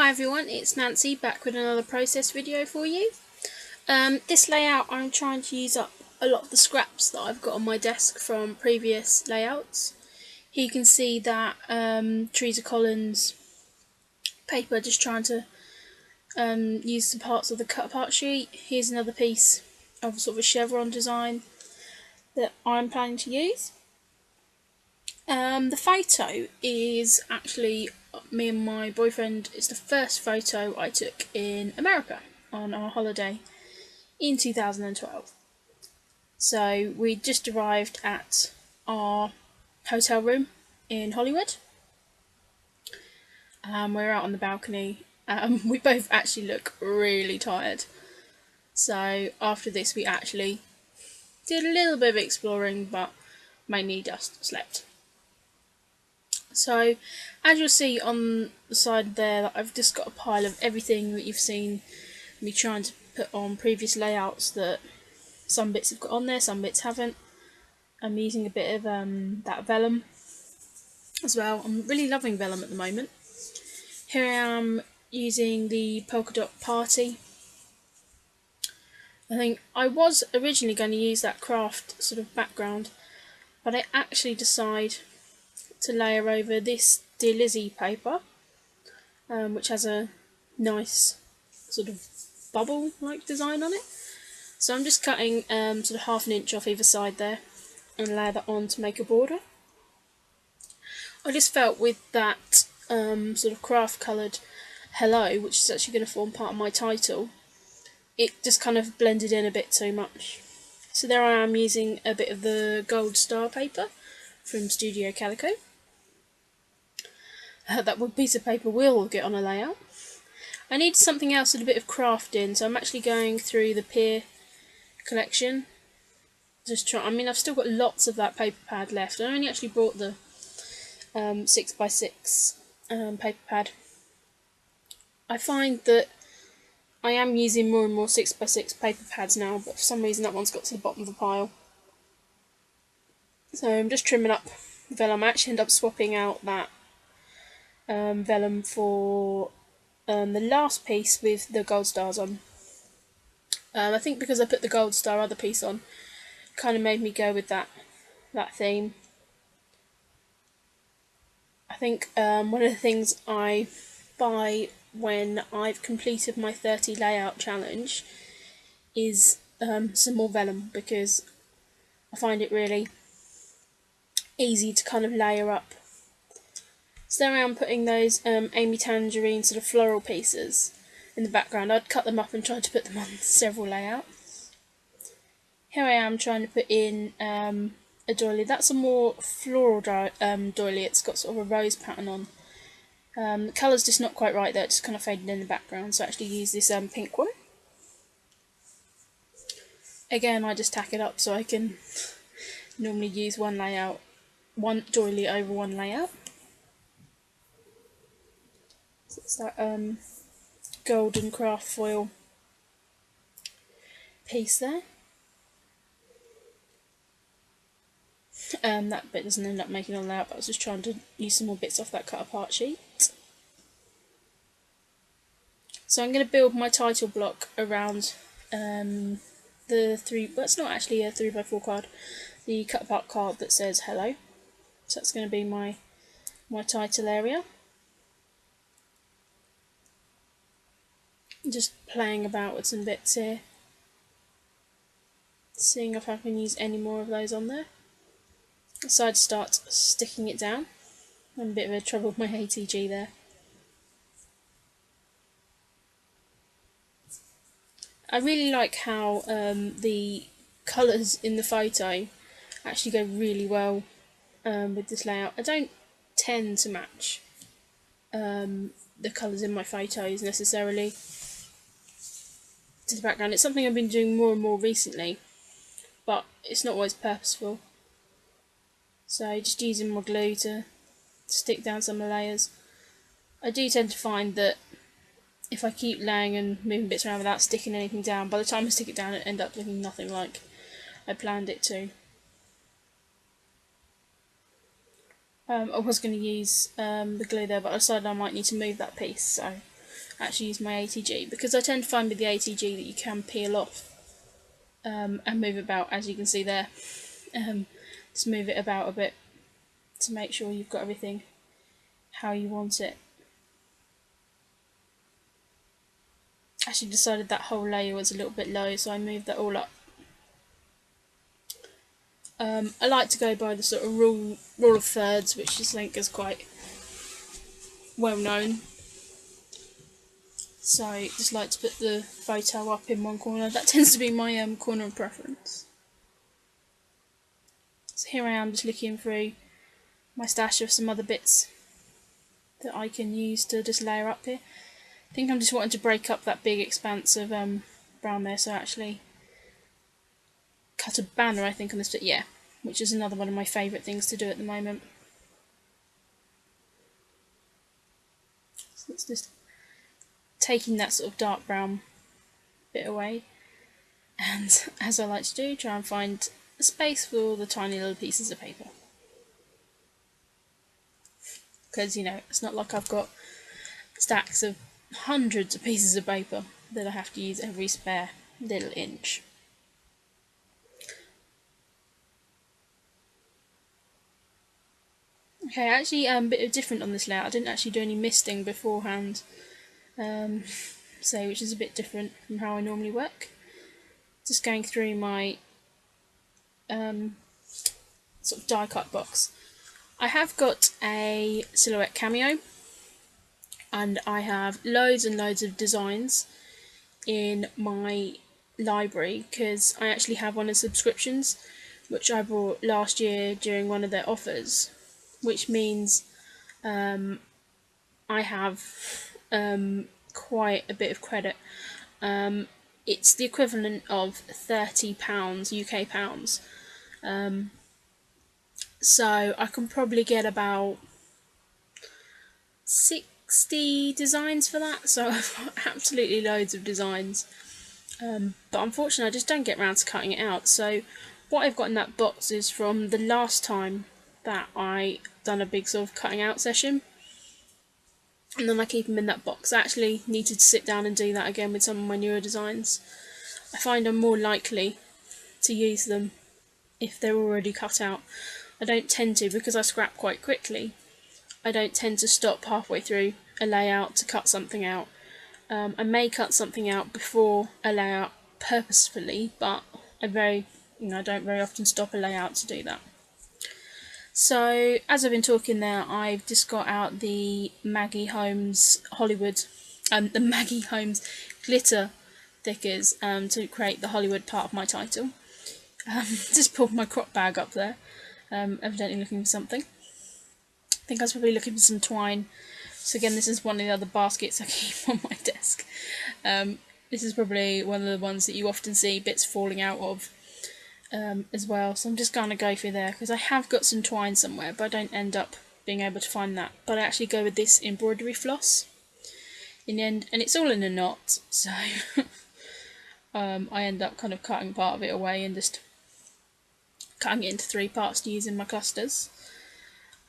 Hi everyone, it's Nancy back with another process video for you. This layout I'm trying to use up a lot of the scraps that I've got on my desk from previous layouts. Here you can see that Theresa Collins paper, just trying to use some parts of the cut apart sheet. Here's another piece of sort of a chevron design that I'm planning to use. The photo is actually me and my boyfriend. It's the first photo I took in America on our holiday in 2012. So we just arrived at our hotel room in Hollywood. We're out on the balcony. We both actually look really tired. So after this we actually did a little bit of exploring, but mainly just slept. So, as you'll see on the side there, I've just got a pile of everything that you've seen me trying to put on previous layouts. That some bits have got on there, some bits haven't. I'm using a bit of that vellum as well. I'm really loving vellum at the moment. Here I am using the polka dot party. I think I was originally going to use that craft sort of background, but I actually decide to layer over this Dear Lizzy paper, which has a nice sort of bubble-like design on it. So I'm just cutting sort of half an inch off either side there and layer that on to make a border. I just felt with that sort of craft coloured hello, which is actually going to form part of my title, it just kind of blended in a bit too much. So there I am using a bit of the gold star paper from Studio Calico. That piece of paper will get on a layout. I need something else with a bit of craft in, so I'm actually going through the Pier collection. I've still got lots of that paper pad left. I only actually brought the 6x6 paper pad. I find that I am using more and more 6x6 paper pads now, but for some reason that one's got to the bottom of the pile. So I'm just trimming up the vellum. I actually end up swapping out that vellum for the last piece with the gold stars on. I think because I put the gold star other piece on, it kind of made me go with that theme. I think one of the things I buy when I've completed my 30 layout challenge is some more vellum, because I find it really easy to kind of layer up. So there I am putting those Amy Tangerine sort of floral pieces in the background. I'd cut them up and try to put them on several layouts. Here I am trying to put in a doily. That's a more floral doily. It's got sort of a rose pattern on. The colour's just not quite right there, it's just kind of faded in the background, so I actually use this pink one. Again, I just tack it up so I can normally use one doily over one layout. So it's that golden craft foil piece there. That bit doesn't end up making a layout, but I was just trying to use some more bits off that cut apart sheet. So I'm going to build my title block around it's not actually a 3x4 card, the cut apart card that says hello. So that's going to be my title area. Just playing about with some bits here, seeing if I can use any more of those on there. I decided to start sticking it down. I'm in a bit of a trouble with my ATG there. I really like how the colours in the photo actually go really well with this layout. I don't tend to match the colours in my photos necessarily to the background. It's something I've been doing more and more recently, but it's not always purposeful. So just using my glue to stick down some of the layers. I do tend to find that if I keep laying and moving bits around without sticking anything down, by the time I stick it down it ends up looking nothing like I planned it to. I was going to use the glue there, but I decided I might need to move that piece, so actually use my ATG, because I tend to find with the ATG that you can peel off and move about, as you can see there. Just move it about a bit to make sure you've got everything how you want it. Actually decided that whole layer was a little bit low, so I moved that all up. I like to go by the sort of rule of thirds, which I think is quite well known. So I just like to put the photo up in one corner. That tends to be my corner of preference. So here I am just looking through my stash of some other bits that I can use to just layer up here. I think I'm just wanting to break up that big expanse of brown there, so I actually cut a banner, I think, on this bit, yeah, which is another one of my favourite things to do at the moment. So it's just taking that sort of dark brown bit away, and as I like to do, try and find a space for all the tiny little pieces of paper. Because, you know, it's not like I've got stacks of hundreds of pieces of paper that I have to use every spare little inch. Okay, actually a bit different on this layout. I didn't actually do any misting beforehand, which is a bit different from how I normally work. Just going through my sort of die cut box. I have got a silhouette cameo, and I have loads and loads of designs in my library because I actually have one of the subscriptions, which I bought last year during one of their offers, which means I have quite a bit of credit. It's the equivalent of £30 UK pounds. So I can probably get about 60 designs for that, so I've got absolutely loads of designs. But unfortunately I just don't get around to cutting it out, so what I've got in that box is from the last time that I done a big sort of cutting out session, and then I keep them in that box. I actually needed to sit down and do that again with some of my newer designs. I find I'm more likely to use them if they're already cut out. I don't tend to, because I scrap quite quickly, I don't tend to stop halfway through a layout to cut something out. I may cut something out before a layout purposefully, but I don't very often stop a layout to do that. So as I've been talking there, I've just got out the Maggie Holmes Hollywood, the Maggie Holmes glitter thickers to create the Hollywood part of my title. Just pulled my crop bag up there, evidently looking for something. I think I was probably looking for some twine. So again, this is one of the other baskets I keep on my desk. This is probably one of the ones that you often see bits falling out of as well. So I'm just going to go through there because I have got some twine somewhere, but I don't end up being able to find that. But I actually go with this embroidery floss in the end, and it's all in a knot. So I end up kind of cutting part of it away and just cutting it into 3 parts to use in my clusters.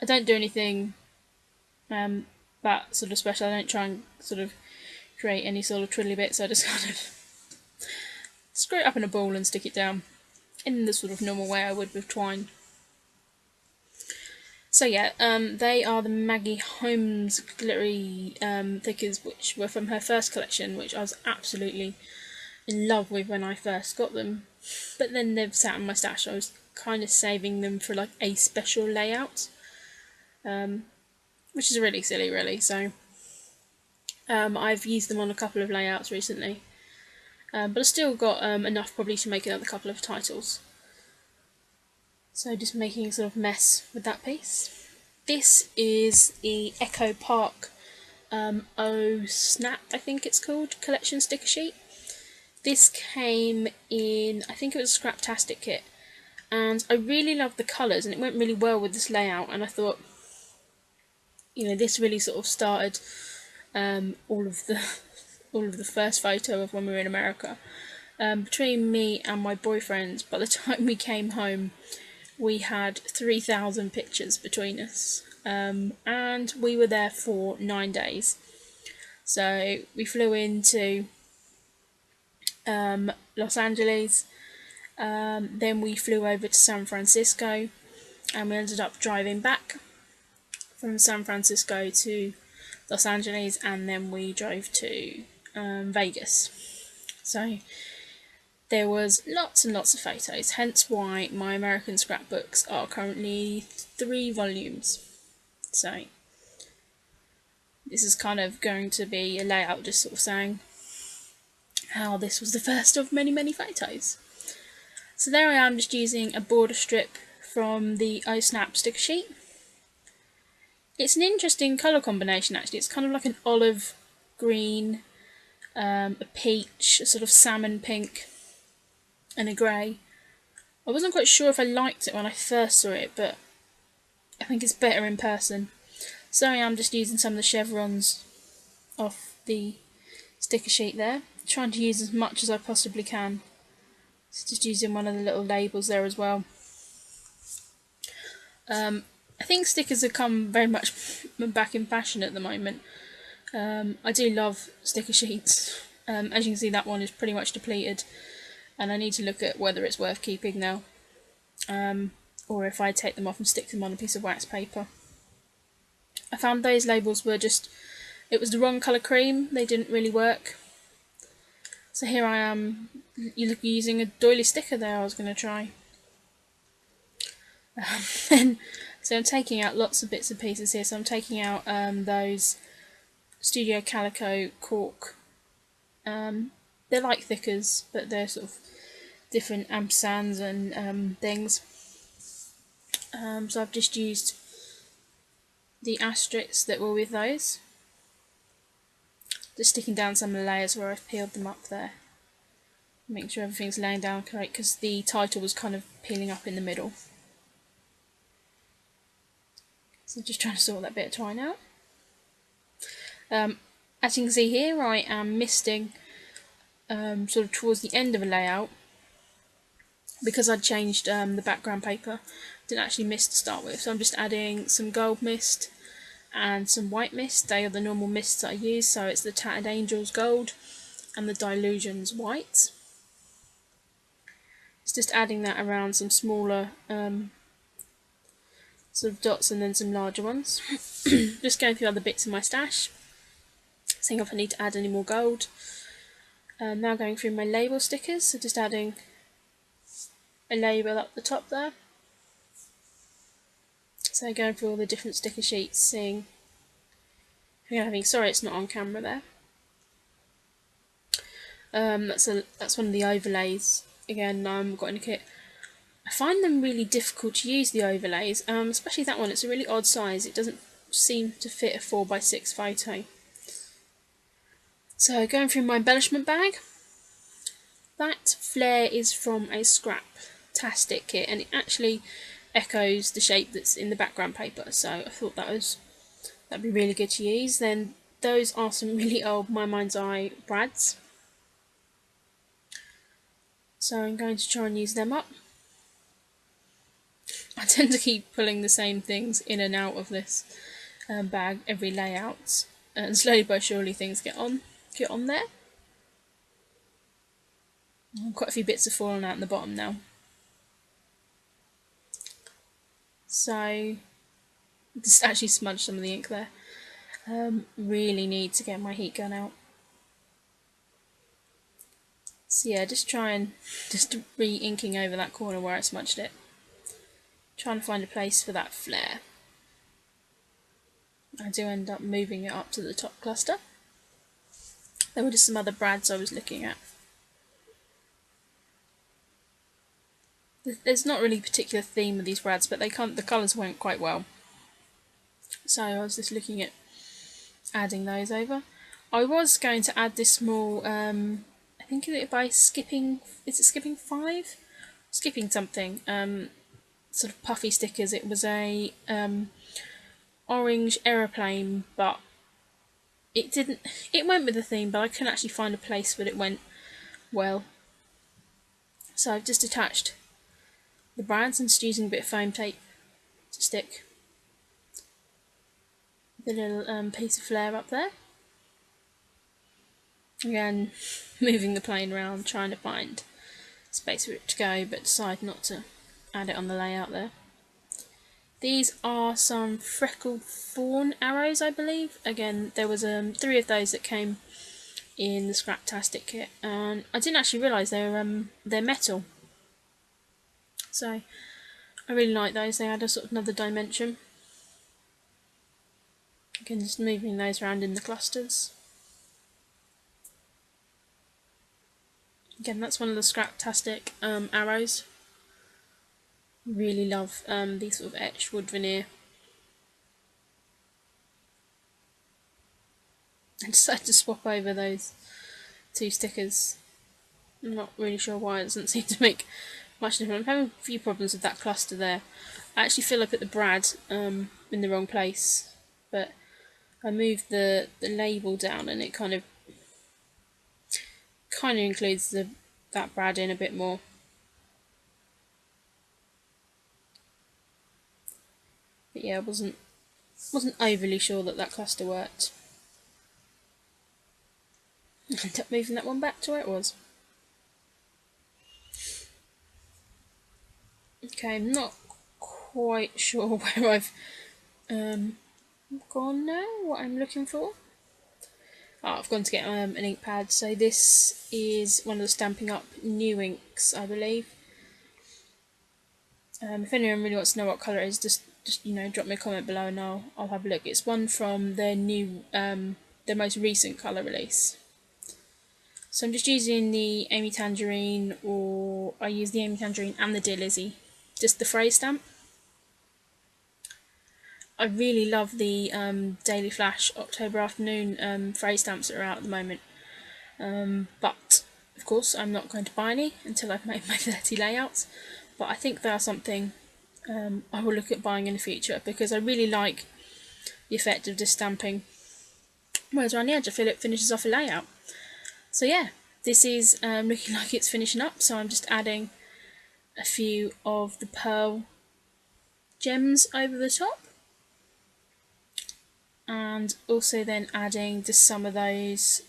I don't do anything that sort of special. I don't try and sort of create any sort of twiddly bits. I just kind of screw it up in a ball and stick it down in the sort of normal way I would with twine. So yeah, they are the Maggie Holmes glittery thickers, which were from her first collection, which I was absolutely in love with when I first got them. But then they've sat in my stash. I was kind of saving them for like a special layout, which is really silly, really. So I've used them on a couple of layouts recently, but I've still got enough probably to make another couple of titles. So just making a sort of mess with that piece. This is the Echo Park Oh Snap, I think it's called, collection sticker sheet. This came in, I think it was a Scraptastic kit, and I really loved the colours and it went really well with this layout, and I thought, you know, this really sort of started all of the first photo of when we were in America. Between me and my boyfriend, by the time we came home, we had 3,000 pictures between us, and we were there for 9 days. So we flew into Los Angeles, then we flew over to San Francisco, and we ended up driving back from San Francisco to Los Angeles, and then we drove to Vegas. So there was lots and lots of photos, hence why my American scrapbooks are currently 3 volumes. So this is kind of going to be a layout just sort of saying how this was the first of many, many photos. So there I am, just using a border strip from the Oh Snap sticker sheet. It's an interesting colour combination actually. It's kind of like an olive green, a peach, a sort of salmon pink, and a grey. I wasn't quite sure if I liked it when I first saw it, but I think it's better in person. So I am just using some of the chevrons off the sticker sheet there, trying to use as much as I possibly can. So just using one of the little labels there as well. I think stickers have come very much back in fashion at the moment. I do love sticker sheets. As you can see, that one is pretty much depleted, and I need to look at whether it's worth keeping now, or if I take them off and stick them on a piece of wax paper. I found those labels were just, it was the wrong colour cream, they didn't really work. So here I am using a doily sticker there I was going to try. So I'm taking out lots of bits and pieces here. So I'm taking out those Studio Calico cork. They're like thickers, but they're sort of different ampersands and things. So I've just used the asterisks that were with those. Just sticking down some of the layers where I've peeled them up there. Make sure everything's laying down correct, because the title was kind of peeling up in the middle. So just trying to sort that bit of twine out. As you can see here, I am misting sort of towards the end of a layout, because I'd changed the background paper. Didn't actually mist to start with, so I'm just adding some gold mist and some white mist. They are the normal mists that I use, so it's the Tattered Angels gold and the Dilutions white. It's just adding that around some smaller sort of dots and then some larger ones. Just going through other bits in my stash, seeing if I need to add any more gold. Now going through my label stickers, so just adding a label up the top there. So going through all the different sticker sheets, seeing sorry it's not on camera there. That's one of the overlays. Again, I've got in a kit. I find them really difficult to use, the overlays, especially that one. It's a really odd size. It doesn't seem to fit a 4x6 photo. So going through my embellishment bag. That flare is from a Scraptastic kit, and it actually echoes the shape that's in the background paper, so I thought that'd be really good to use. Then those are some really old My Mind's Eye brads, so I'm going to try and use them up. I tend to keep pulling the same things in and out of this bag every layout, and slowly but surely things get on there. Quite a few bits have fallen out in the bottom now. So just actually smudged some of the ink there. Really need to get my heat gun out. So yeah, just re-inking over that corner where I smudged it. Trying to find a place for that flare. I do end up moving it up to the top cluster. There were just some other brads I was looking at. There's not really a particular theme with these brads, but the colours went quite well. So I was just looking at adding those over. I was going to add this small, I think by Skipping, is it Skipping 5? Skipping something, sort of puffy stickers. It was a orange aeroplane, but it went with the theme, but I couldn't actually find a place that it went well. So I've just attached the brads and just using a bit of foam tape to stick the little piece of flare up there. Again, moving the plane around, trying to find space for it to go, but decide not to add it on the layout there. These are some freckled fawn arrows, I believe. Again, there was 3 of those that came in the Scraptastic kit, and I didn't actually realise they're metal. So I really like those. They add a sort of another dimension. Again, just moving those around in the clusters. Again, that's one of the Scraptastic arrows. Really love these sort of etched wood veneer. I decided to swap over those 2 stickers. I'm not really sure why. It doesn't seem to make much difference. I'm having a few problems with that cluster there. I actually feel I put the brad in the wrong place, but I moved the label down and it kind of includes that brad in a bit more. But yeah, I wasn't overly sure that cluster worked. I ended up moving that one back to where it was. Okay, I'm not quite sure where I've gone now, what I'm looking for. Oh, I've gone to get an ink pad. So this is one of the Stampin' Up new inks, I believe. If anyone really wants to know what colour it is, just you know, drop me a comment below and I'll have a look. It's one from their new their most recent colour release. So I'm just using the Amy Tangerine, or I use the Amy Tangerine and the Dear Lizzy, just the phrase stamp. I really love the Daily Flash October Afternoon phrase stamps that are out at the moment. But of course I'm not going to buy any until I've made my 30 layouts. But I think they are something I will look at buying in the future, because I really like the effect of just stamping words around the edge. I feel it finishes off a layout. So yeah, this is looking like it's finishing up, so I'm just adding a few of the pearl gems over the top, and also then adding just some of those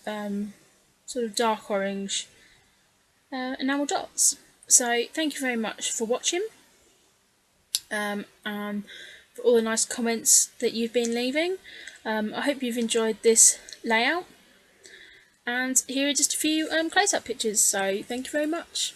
sort of dark orange enamel dots. So thank you very much for watching, and for all the nice comments that you've been leaving. I hope you've enjoyed this layout, and here are just a few close-up pictures, so thank you very much.